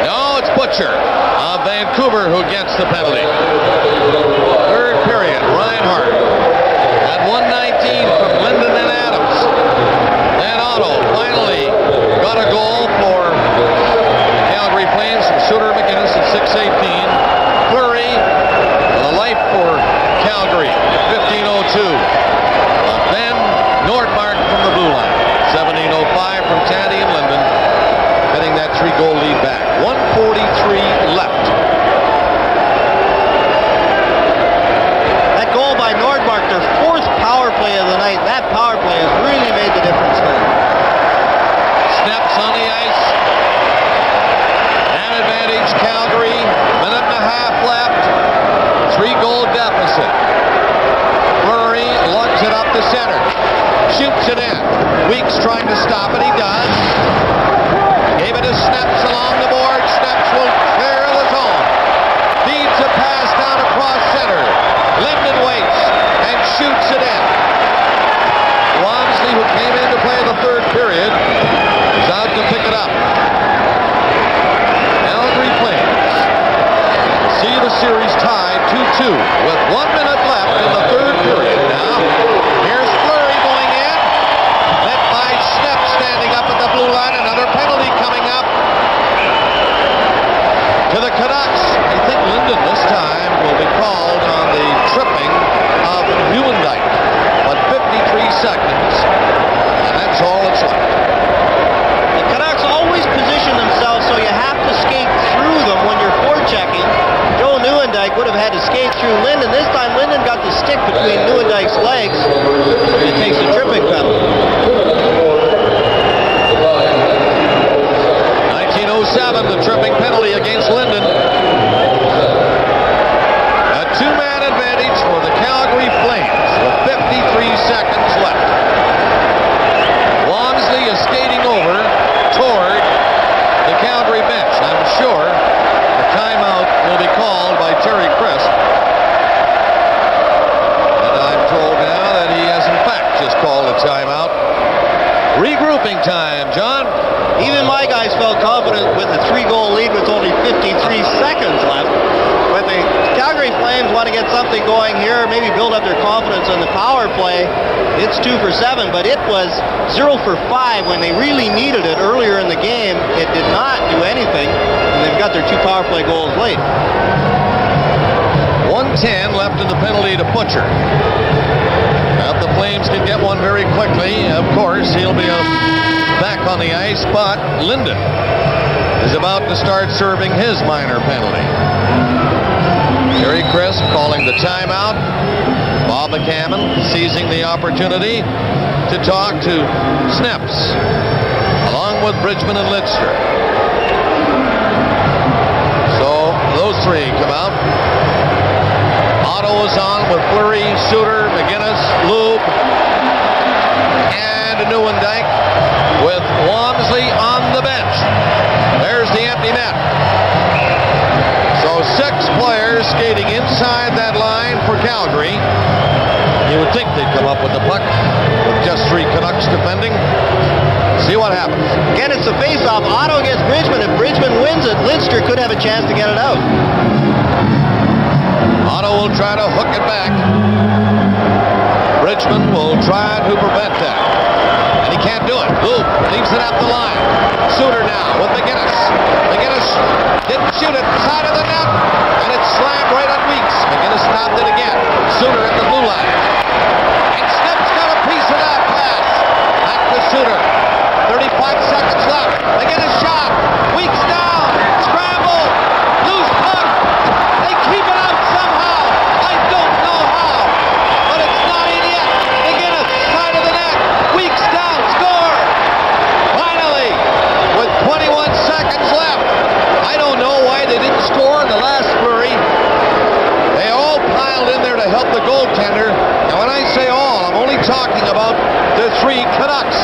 No, it's Butcher of Vancouver who gets the penalty. Third period, Reinhardt at 1:19 from Linden and Adams. Then Otto finally got a goal for Calgary Flames from Suter McGinnis at 6:18. Fleury, a life for Calgary at 15:02. Then Nordmark from the blue line. 17:05 from Tandy and Linden, getting that 3-goal lead back. 1:43 left. That goal by Nordmark, their fourth power play of the night. That power play has really made the difference for them. Snaps on the ice. An advantage, Calgary. Minute and a half left. 3-goal deficit. Fleury lugs it up the center. Shoots it in. Weeks trying to stop it. He does. Gave it to Snaps along the board. Snaps will clear the zone. Feeds a pass down across center. Linden waits and shoots it in. Walmsley, who came in to play the third period, is out to pick it up. Calgary Flames see the series tied 2-2 with 1 minute left in the third period. Now, here's Fleury going in. Met by Schnepp standing up at the blue line. Another penalty coming up to the Canucks. I think Linden this time will be called on the tripping of Neuendijk. But 53 seconds, and that's all that's left. The Canucks always position themselves so you have to skate through them when you're forechecking. Joe Neuendijk would have had to skate through Linden. This time Linden got the stick between Neuendijk's legs, and it takes a tripping penalty. 1907, the tripping penalty against Linden. A two-man advantage for the Calgary Flames with 53 seconds left. Walmsley is skating over toward the Calgary bench. I'm sure a timeout will be called by Terry Crisp. And I'm told now that he has in fact just called a timeout. Regrouping time, John. Even my guys felt confident with a 3-goal lead with only 53 seconds left. But the Calgary Flames want to get something going here, maybe build up their confidence on the power play. It's 2 for 7, but it was 0 for 5 when they really needed it earlier in the game. It did not do anything, and they've got their 2 power play goals late. 1:10 left in the penalty to Butcher. Now, if the Flames can get one very quickly, of course, he'll be back on the ice, but Linden is about to start serving his minor penalty. Terry Crisp calling the timeout. Bob McCammon seizing the opportunity to talk to Snaps, along with Bridgman and Lidster. So those three come out. Otto is on with Fleury, Suter, McGinnis, Lube, and Neuendijk with Walmsley on the bench. players skating inside that line for Calgary. You would think they'd come up with the puck with just 3 Canucks defending. See what happens. Again, it's a face-off. Otto against Bridgman. If Bridgman wins it, Lidster could have a chance to get it out. Otto will try to hook it back. Bridgman will try to prevent that. And he can't do it. Loop leaves it up the line. Suter now with McGinnis. McGinnis didn't shoot it. Side of the net. And it's slammed right on Weeks. McGinnis stopped it again. Suter at the blue line. And Snip's got a piece of that pass. Back to Suter. 35 seconds left. McGinnis shot. Weeks down. Scramble. Loose puck. They keep it out somehow. I don't know how. But it's not in yet. McGinnis. Side of the net. Weeks down. Score. Finally. With 21 seconds left. I don't know why they didn't score in the last flurry. They all piled in there to help the goaltender. And when I say all, I'm only talking about the 3 Canucks.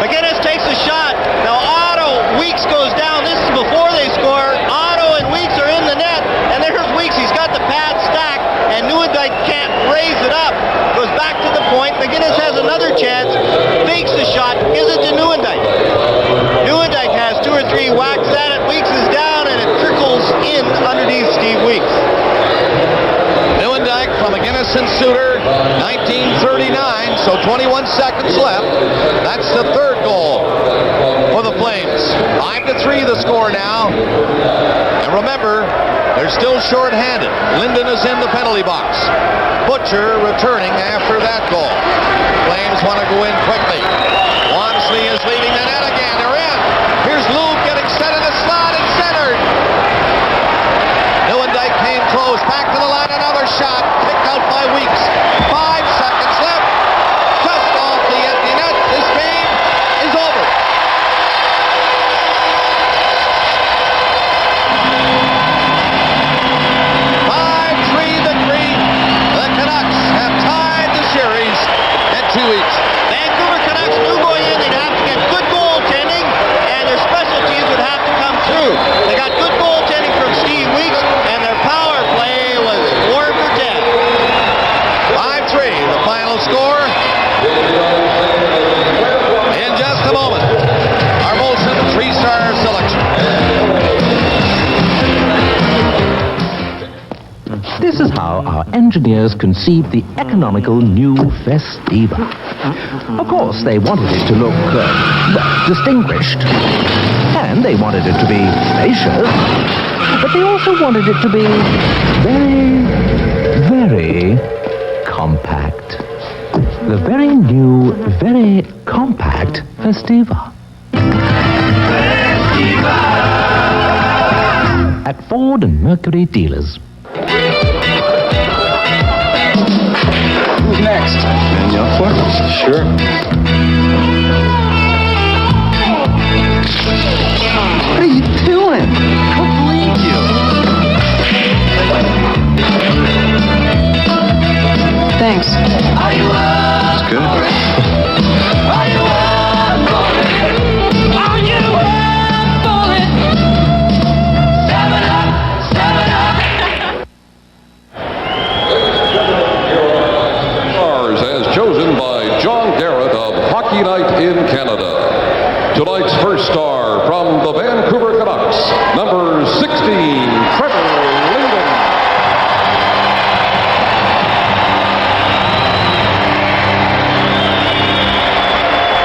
McGinnis takes a shot. Now Otto, Weeks goes down. This is before they score. Otto and Weeks are in the net. And there's Weeks. He's got the pad stacked. And Nieuwendyk can't raise it up. Goes back to the point. McGinnis has another chance. Fakes the shot. Gives it to Nieuwendyk. Nieuwendyk has 2 or 3 whacks at it. Weeks is down. And it trickles in underneath Steve Weeks. Nieuwendyk from McGinnis and Suter, 1939, so 21 seconds left. That's the 3rd goal for the Flames. 5-3 the score now. And remember, they're still short-handed. Linden is in the penalty box. Butcher returning after that goal. Flames want to go in quickly. Walmsley is leaving the net again. They're in. Here's Lube getting set in the slot and centered. Nieuwendyk came close. Back to the line. Another shot. Kicked out by Weeks. 5 seconds left. Just off the empty net. This game is over. victory. The Canucks have tied the series at 2 each. Vancouver Canucks knew going in they'd have to get good goaltending, and their special teams would have to come through. They got good goaltending from Steve Weeks, and their power play was 4 for 10. 5-3, the final score. In just a moment, our Molson 3-star selection. This is how our engineers conceived the economical new Festiva. Of course, they wanted it to look, distinguished. And they wanted it to be spacious. But they also wanted it to be very, very compact. The very new, very compact Festiva. At Ford and Mercury dealers. Who's next? Danielle Ford? Sure. What are you doing? I don't believe you. Thanks. That's good. Chosen by John Garrett of Hockey Night in Canada. Tonight's first star from the Vancouver Canucks, number 16, Trevor Linden.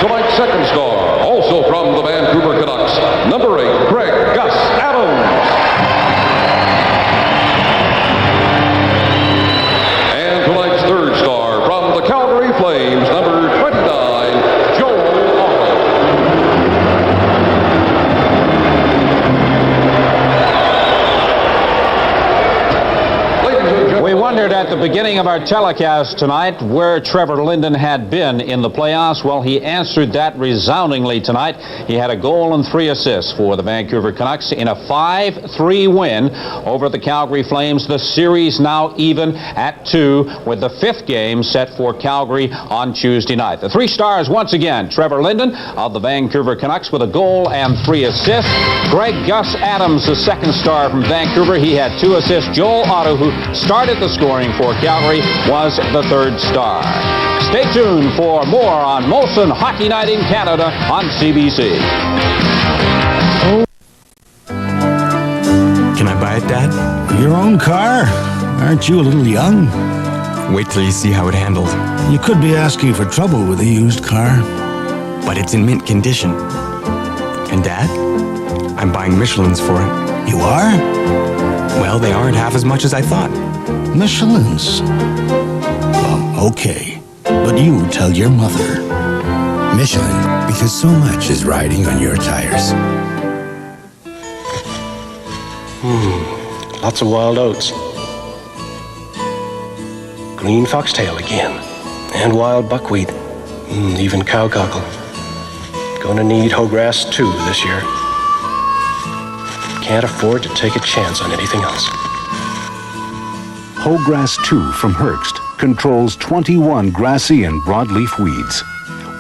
Tonight's second star, also from the Vancouver Canucks, number 8, Greg Gus Adams. And tonight's third star, from the Calgary Flames, number 29, Joel Olive. We won wondered at the beginning of our telecast tonight where Trevor Linden had been in the playoffs. Well, he answered that resoundingly tonight. He had a goal and 3 assists for the Vancouver Canucks in a 5-3 win over the Calgary Flames. The series now even at 2, with the 5th game set for Calgary on Tuesday night. The 3 stars once again: Trevor Linden of the Vancouver Canucks with a goal and 3 assists. Greg Gus Adams, the 2nd star from Vancouver. He had 2 assists. Joel Otto, who started the scoring for Calgary, was the 3rd star. Stay tuned for more on Molson Hockey Night in Canada on CBC. Can I buy it, Dad? Your own car? Aren't you a little young? Wait till you see how it handled. You could be asking for trouble with a used car. But it's in mint condition. And Dad, I'm buying Michelins for it. You are? Well, they aren't half as much as I thought. Michelins? Well, okay. But you tell your mother. Michelin, because so much is riding on your tires. Lots of wild oats. Green foxtail again. And wild buckwheat. Even cow cockle. Gonna need hoe grass too this year. Can't afford to take a chance on anything else. Hoe Grass 2 from Herbst controls 21 grassy and broadleaf weeds.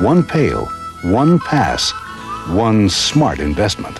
1 pail, 1 pass, 1 smart investment.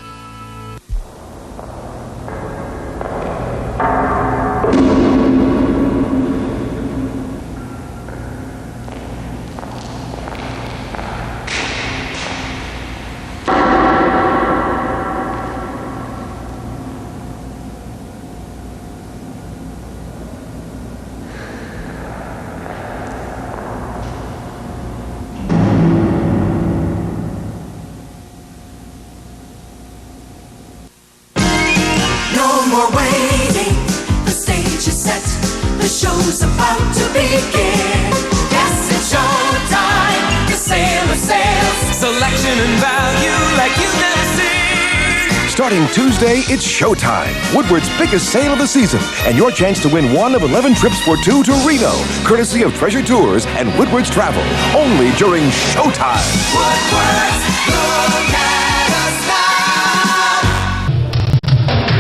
Show's about to begin. Yes, it's showtime. The Sailor Sales. Selection and value like you've never seen. Starting Tuesday, it's showtime. Woodward's biggest sale of the season. And your chance to win 1 of 11 trips for 2 to Reno. Courtesy of Treasure Tours and Woodward's Travel. Only during showtime. Woodward's, look at us now.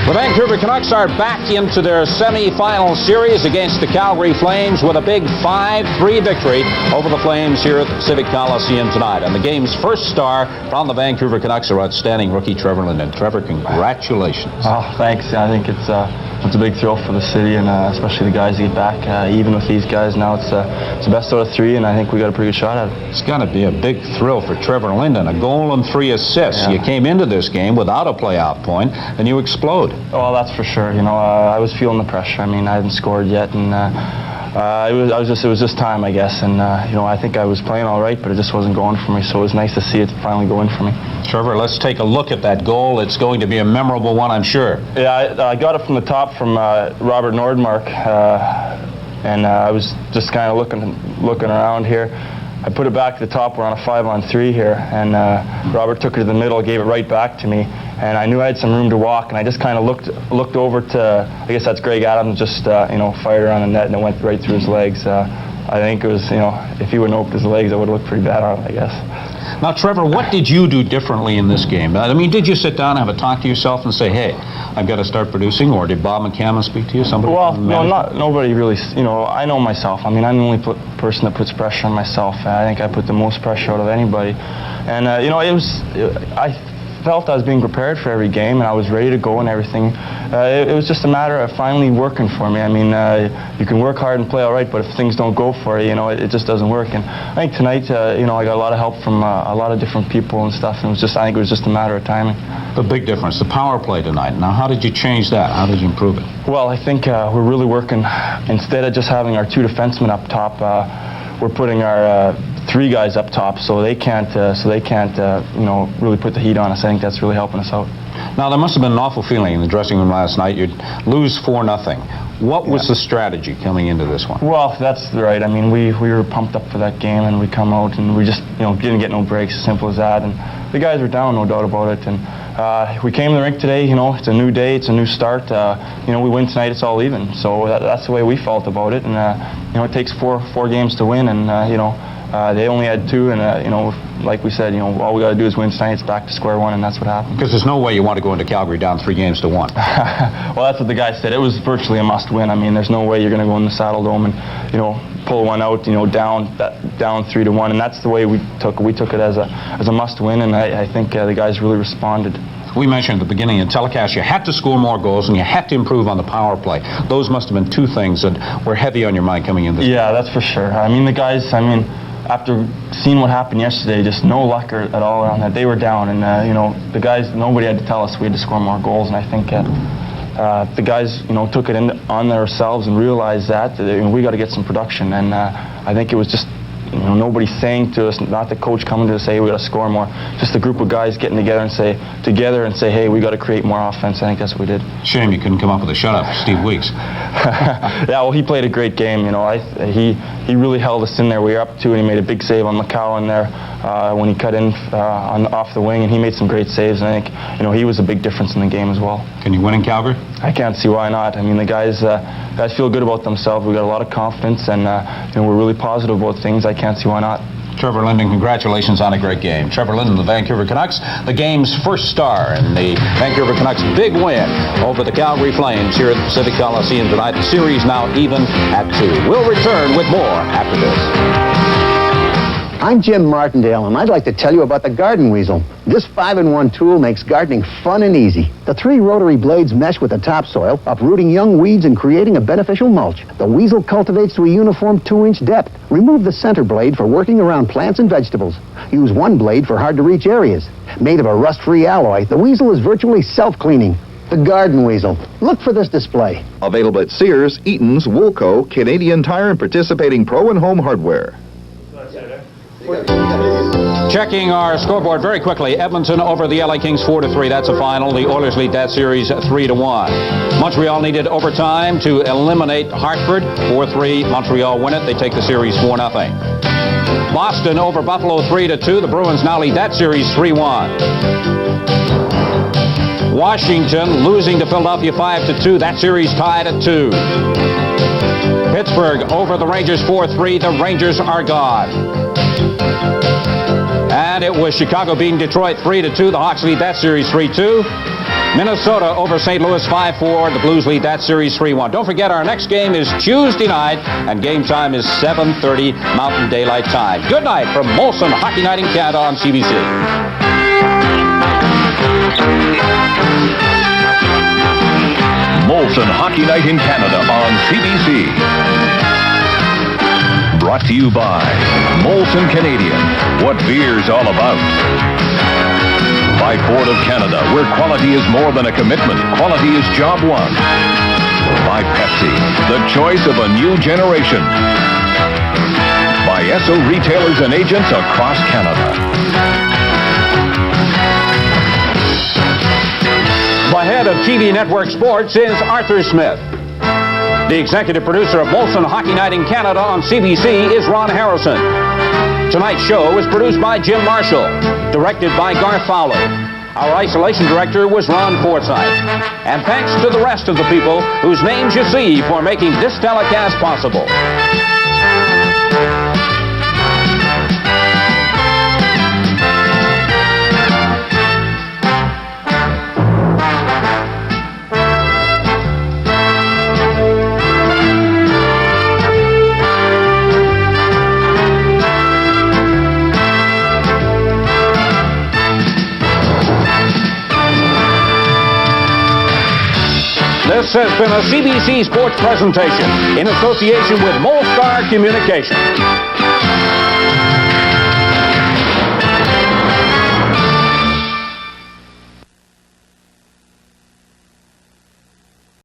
The Vancouver Canucks are back into their semi-final series against the Calgary Flames with a big 5-3 victory over the Flames here at the Civic Coliseum tonight. And the game's first star from the Vancouver Canucks are outstanding rookie Trevor Linden. Trevor, congratulations. Oh, thanks. I think it's a big thrill for the city, and especially the guys to get back. Even with these guys now, it's the best out of 3, and I think we got a pretty good shot at it. It's got to be a big thrill for Trevor Linden. A goal and 3 assists. Yeah. You came into this game without a playoff point, and you explode. Well, that's for sure. You know, I was feeling the pressure. I mean, I hadn't scored yet, and it was just time, I guess. And you know, I think I was playing all right, but it just wasn't going for me. So it was nice to see it finally going for me. Trevor, let's take a look at that goal. It's going to be a memorable one, I'm sure. Yeah, I got it from the top from Robert Nordmark, and I was just kind of looking around here. I put it back to the top. We're on a 5-on-3 here, and Robert took it to the middle, gave it right back to me, and I knew I had some room to walk, and I just kind of looked over to, I guess that's Greg Adams, just fired around the net, and it went right through his legs. I think it was, if he wouldn't opened his legs, it would have looked pretty bad on him, I guess. Now, Trevor, what did you do differently in this game? I mean, did you sit down and have a talk to yourself and say, hey, I've got to start producing, or did Bob McCammon speak to you? Somebody? Well, no, nobody really. I know myself. I mean, I'm the only person that puts pressure on myself. I think I put the most pressure out of anybody. And, I felt I was being prepared for every game, and I was ready to go and everything. It was just a matter of finally working for me. I mean, you can work hard and play all right, but if things don't go for you, it just doesn't work. And I think tonight, I got a lot of help from a lot of different people and stuff, and I think it was just a matter of timing. The big difference, the power play tonight. Now, how did you change that? How did you improve it? Well, I think we're really working, instead of just having our 2 defensemen up top, we're putting our three guys up top, so they can't really put the heat on us. I think that's really helping us out. Now, there must have been an awful feeling in the dressing room last night. You'd lose 4-0. What was the strategy coming into this one? Well, that's right. I mean, we were pumped up for that game, and we come out and we just didn't get no breaks. As simple as that. And the guys were down, no doubt about it. And we came to the rink today. It's a new day, it's a new start. We win tonight, it's all even. So that's the way we felt about it. And it takes four games to win, and they only had 2, and like we said, all we got to do is win tonight. It's back to square one, and that's what happened. Because there's no way you want to go into Calgary down 3-1. Well, that's what the guys said. It was virtually a must-win. I mean, there's no way you're going to go in the Saddle Dome and pull one out, down 3-1, and that's the way we took it as a must-win, and I think the guys really responded. We mentioned at the beginning of the telecast you had to score more goals and you had to improve on the power play. Those must have been 2 things that were heavy on your mind coming in this game. That's for sure. I mean, the guys, after seeing what happened yesterday, just no luck at all around that. They were down, and the guys, nobody had to tell us we had to score more goals, and I think the guys took it on themselves and realized that we got to get some production, and I think it was just nobody saying to us, not the coach coming to us say, hey, we got to score more. Just a group of guys getting together and say, hey, we got to create more offense. I think that's what we did. Shame you couldn't come up with a shutout for Steve Weeks. Yeah, well, he played a great game. He really held us in there. We were up 2, and he made a big save on McCowan there when he cut in off the wing, and he made some great saves. And I think he was a big difference in the game as well. Can you win in Calgary? I can't see why not. I mean, the guys feel good about themselves. We got a lot of confidence, and we're really positive about things. I can't see why not. Trevor Linden, congratulations on a great game. Trevor Linden, the Vancouver Canucks, the game's first star in the Vancouver Canucks' big win over the Calgary Flames here at the Pacific Coliseum tonight. The series now even at 2. We'll return with more after this. I'm Jim Martindale, and I'd like to tell you about the Garden Weasel. This 5-in-1 tool makes gardening fun and easy. The 3 rotary blades mesh with the topsoil, uprooting young weeds and creating a beneficial mulch. The Weasel cultivates to a uniform 2-inch depth. Remove the center blade for working around plants and vegetables. Use 1 blade for hard-to-reach areas. Made of a rust-free alloy, the Weasel is virtually self-cleaning. The Garden Weasel. Look for this display. Available at Sears, Eaton's, Woolco, Canadian Tire, and participating Pro and Home Hardware. Checking our scoreboard very quickly. Edmonton over the LA Kings 4-3. That's a final. The Oilers lead that series 3-1. Montreal needed overtime to eliminate Hartford. 4-3. Montreal win it. They take the series 4-0. Boston over Buffalo 3-2. The Bruins now lead that series 3-1. Washington losing to Philadelphia 5-2. That series tied at 2. Pittsburgh over the Rangers 4-3. The Rangers are gone. And it was Chicago beating Detroit 3-2. The Hawks lead that series 3-2. Minnesota over St. Louis 5-4. The Blues lead that series 3-1. Don't forget, our next game is Tuesday night, and game time is 7:30 Mountain Daylight Time. Good night from Molson Hockey Night in Canada on CBC. Molson Hockey Night in Canada on CBC. Brought to you by Molson Canadian, what beer's all about. By Ford of Canada, where quality is more than a commitment, quality is job one. By Pepsi, the choice of a new generation. By Esso retailers and agents across Canada. The head of TV Network Sports is Arthur Smith. The executive producer of Molson Hockey Night in Canada on CBC is Ron Harrison. Tonight's show was produced by Jim Marshall, directed by Garth Fowler. Our isolation director was Ron Forsythe. And thanks to the rest of the people whose names you see for making this telecast possible. This has been a CBC Sports presentation in association with Molstar Communications.